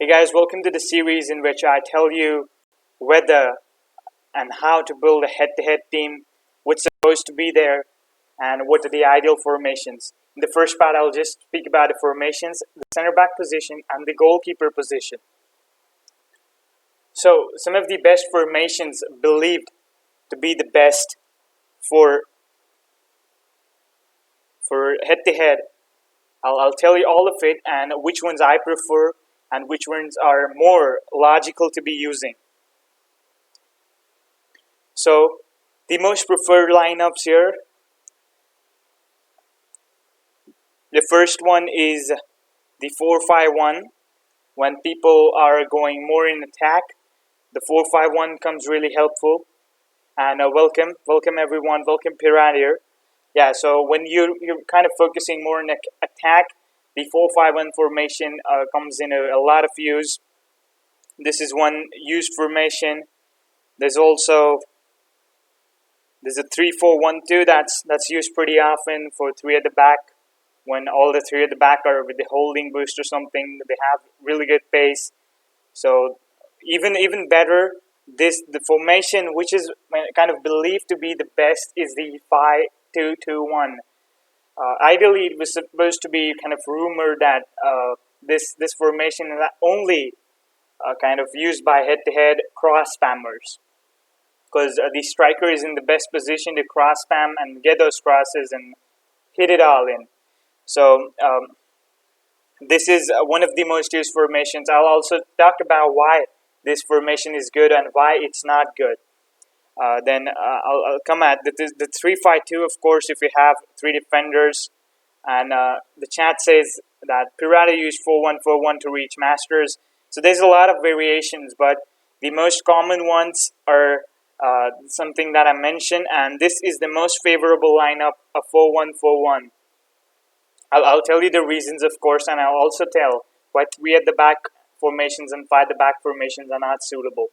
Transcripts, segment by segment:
Hey guys, welcome to the series in which I tell you whether and how to build a head-to-head team, what's supposed to be there, and what are the ideal formations. In the first part, I'll just speak about the formations, the center back position, and the goalkeeper position. So, some of the best formations believed to be the best for head-to-head. I'll tell you all of it and which ones I prefer and which ones are more logical to be using. So, the most preferred lineups here. The first one is the 4-5-1. When people are going more in attack, the 4-5-1 comes really helpful. And welcome everyone, welcome Pirat here. Yeah, so when you're kind of focusing more on attack, the 4-5-1 formation comes in a lot of use. This is one used formation. There's a 3-4-1-2 that's used pretty often for three at the back. When all the three at the back are with the holding boost or something, they have really good pace. So even better, the formation which is kind of believed to be the best is the 5-2-2-1. Ideally, it was supposed to be kind of rumored that this formation is only kind of used by head-to-head cross spammers, because the striker is in the best position to cross spam and get those crosses and hit it all in. So this is one of the most used formations. I'll also talk about why this formation is good and why it's not good. Then I'll come at the 3-5-2. Of course, if you have three defenders, and the chat says that Pirata used 4-1-4-1 to reach Masters. So there's a lot of variations, but the most common ones are something that I mentioned, and this is the most favorable lineup of 4-1-4-1. I'll tell you the reasons, of course, and I'll also tell why 3 at the back formations and 5 at the back formations are not suitable.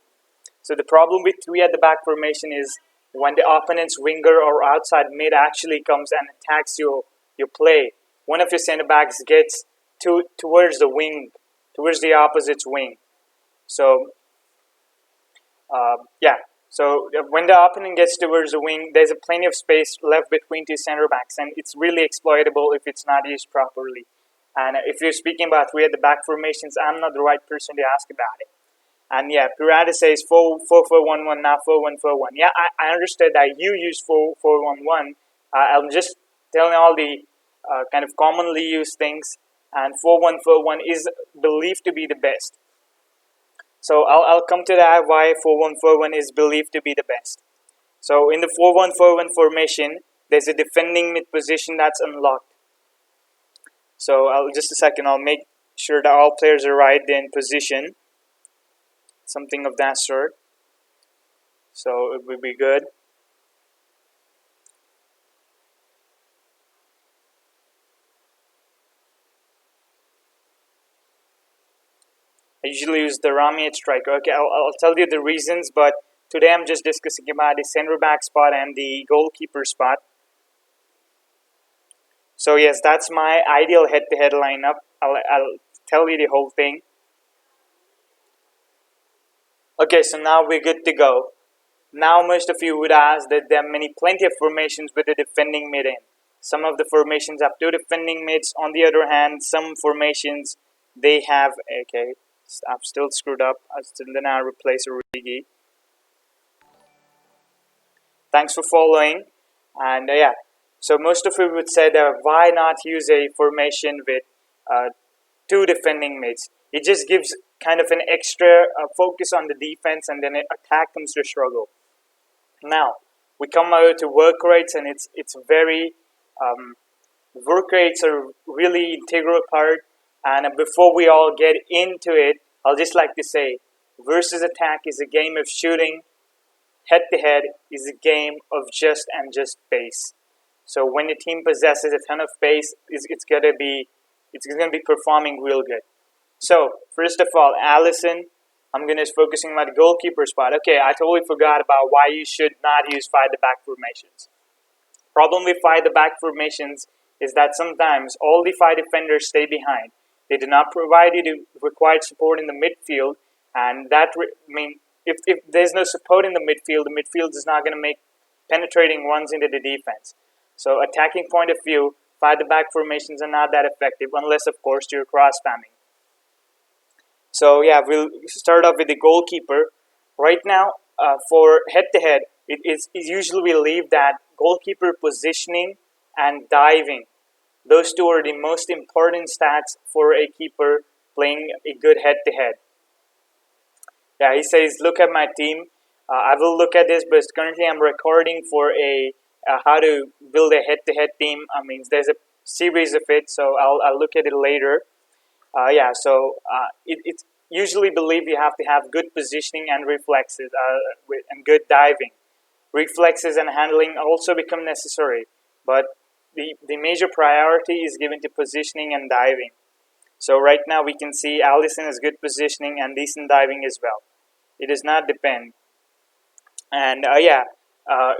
So the problem with 3 at the back formation is when the opponent's winger or outside mid actually comes and attacks your play, one of your center backs gets towards the wing, towards the opposite's wing. So So when the opponent gets towards the wing, there's a plenty of space left between two center backs, and it's really exploitable if it's not used properly. And if you're speaking about 3 at the back formations, I'm not the right person to ask about it. And yeah, Pirata says 4-4-1-1, not 4-1-4-1. Yeah, I understood that you use 4-4-1-1. I'm just telling all the kind of commonly used things, and 4-1-4-1 is believed to be the best. So I'll come to that why 4-1-4-1 is believed to be the best. So in the 4-1-4-1 formation, there's a defending mid position that's unlocked. So just a second, I'll make sure that all players are right in position. Something of that sort. So it would be good. I usually use the Rami at striker. Okay, I'll tell you the reasons, but today I'm just discussing about the center back spot and the goalkeeper spot. So yes, that's my ideal head-to-head lineup. I'll tell you the whole thing. Okay, so now we're good to go. Now most of you would ask that there are plenty of formations with a defending mid in. Some of the formations have two defending mids. On the other hand, some formations they have. Okay, I've still screwed up. I still now replace Origi. Thanks for following. And yeah, so most of you would say that why not use a formation with two defending mids? It just gives kind of an extra focus on the defense, and then attack comes to struggle. Now we come over to work rates, and it's very work rates are really integral part. And before we all get into it, I'll just like to say, versus attack is a game of shooting. Head-to-head is a game of just pace. So when the team possesses a ton of pace, it's gonna be performing real good. So first of all, Allison, I'm gonna focusing on the goalkeeper spot. Okay, I totally forgot about why you should not use 5 at the back formations. Problem with 5 at the back formations is that sometimes all the 5 defenders stay behind. They do not provide you the required support in the midfield, and if there's no support in the midfield is not going to make penetrating runs into the defense. So attacking point of view, 5 at the back formations are not that effective unless, of course, you're cross spamming. So yeah, we'll start off with the goalkeeper. Right now, for head-to-head, it is usually we believe that goalkeeper positioning and diving, those two are the most important stats for a keeper playing a good head-to-head. Yeah, he says, look at my team. I will look at this, but currently I'm recording for a how to build a head-to-head team. I mean, there's a series of it, so I'll look at it later. It's usually believed you have to have good positioning and reflexes and good diving. Reflexes and handling also become necessary, but the major priority is given to positioning and diving. So right now we can see Allison has good positioning and decent diving as well. It does not depend. And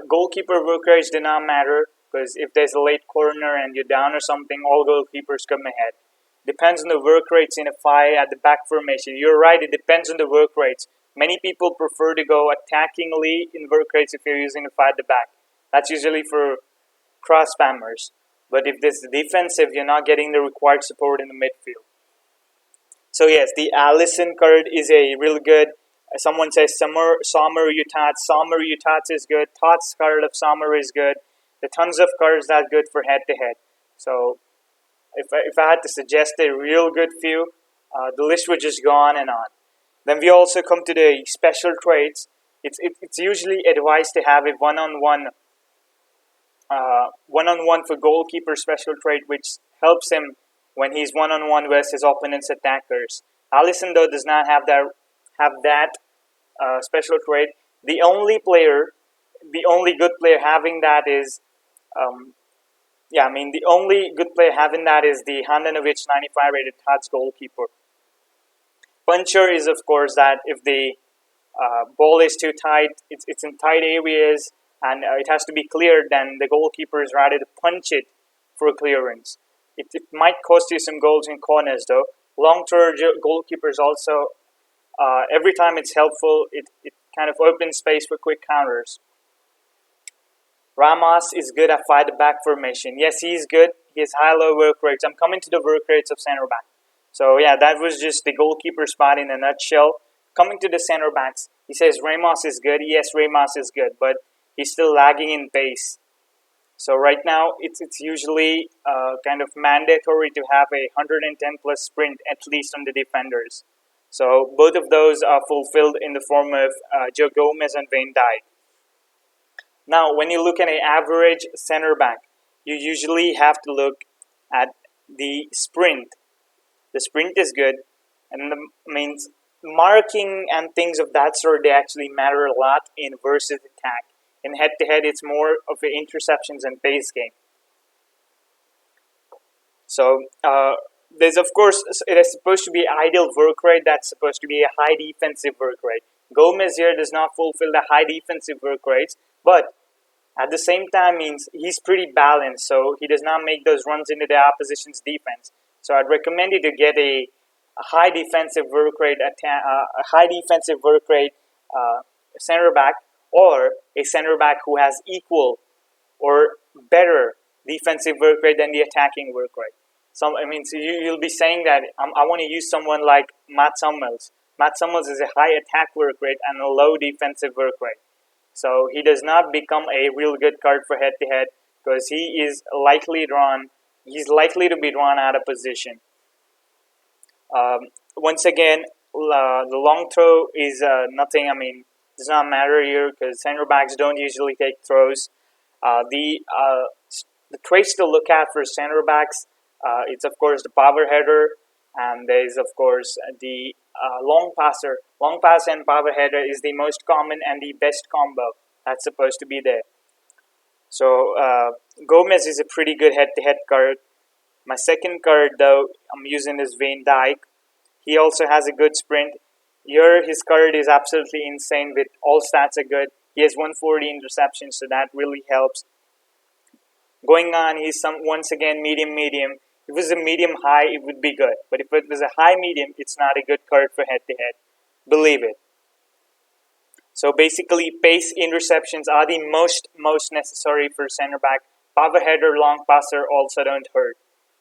goalkeeper work rates do not matter because if there's a late corner and you're down or something, all goalkeepers come ahead. Depends on the work rates in a 5 at the back formation. You're right, it depends on the work rates. Many people prefer to go attackingly in work rates if you're using a 5 at the back. That's usually for cross spammers. But if this is defensive, you're not getting the required support in the midfield. So yes, the Allison card is a real good. Someone says Sommer Utats is good. Tots card of Sommer is good. The tons of cards that are good for head to head. So if I had to suggest a real good few, the list would just go on and on. Then we also come to the special traits. It's usually advised to have a one-on-one for goalkeeper special trait, which helps him when he's one-on-one with his opponent's attackers. Allison though does not have that special trait. The only good player having that is the only good player having that is the Handanovic 95 rated Tots goalkeeper. Puncher is, of course, that if the ball is too tight, it's in tight areas, and it has to be cleared, then the goalkeeper is ready to punch it for clearance. It might cost you some goals in corners, though. Long-throw goalkeepers also, every time it's helpful, it kind of opens space for quick counters. Ramos is good at 5 at the back formation. Yes, he's good. He has high-low work rates. I'm coming to the work rates of center back. So yeah, that was just the goalkeeper spot in a nutshell. Coming to the center backs, he says Ramos is good. Yes, Ramos is good, but he's still lagging in pace. So right now, it's usually kind of mandatory to have a 110 plus sprint at least on the defenders. So both of those are fulfilled in the form of Joe Gomez and Van Dijk. Now, when you look at an average center back, you usually have to look at the sprint. The sprint is good, and means marking and things of that sort, they actually matter a lot in versus attack. In head-to-head, it's more of an interceptions and pace game. So, there's, of course, it is supposed to be ideal work rate. That's supposed to be a high defensive work rate. Gomez here does not fulfill the high defensive work rates, but at the same time means he's pretty balanced, so he does not make those runs into the opposition's defense. So I'd recommend you to get a high defensive work rate, center back, or a center back who has equal or better defensive work rate than the attacking work rate. So you'll be saying that I want to use someone like Matt Hummels. Matt Hummels is a high attack work rate and a low defensive work rate. So he does not become a real good card for head-to-head because he's likely to be drawn out of position. Once again, the long throw is nothing. Does not matter here because center backs don't usually take throws. The traits to look at for center backs, it's of course the power header, and there is of course the long passer. Long pass and power header is the most common and the best combo that's supposed to be there. So Gomez is a pretty good head-to-head card. My second card, though, I'm using is Van Dijk. He also has a good sprint. Here, his card is absolutely insane with all stats are good. He has 140 interceptions, so that really helps. Going on, he's once again medium. If it was a medium high, it would be good. But if it was a high medium, it's not a good card for head to head. Believe it. So basically, pace interceptions are the most necessary for center back. Power header, long passer also don't hurt.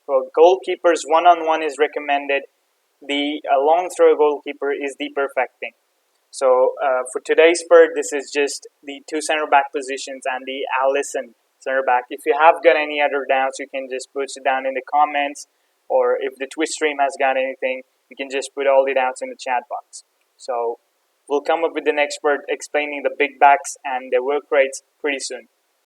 For goalkeepers, one-on-one is recommended. The long throw goalkeeper is the perfecting. So for today's part, this is just the two center back positions and the Allison center back. If you have got any other doubts, you can just put it down in the comments, or if the Twitch stream has got anything, you can just put all the doubts in the chat box. So we'll come up with the next part explaining the big backs and their work rates pretty soon.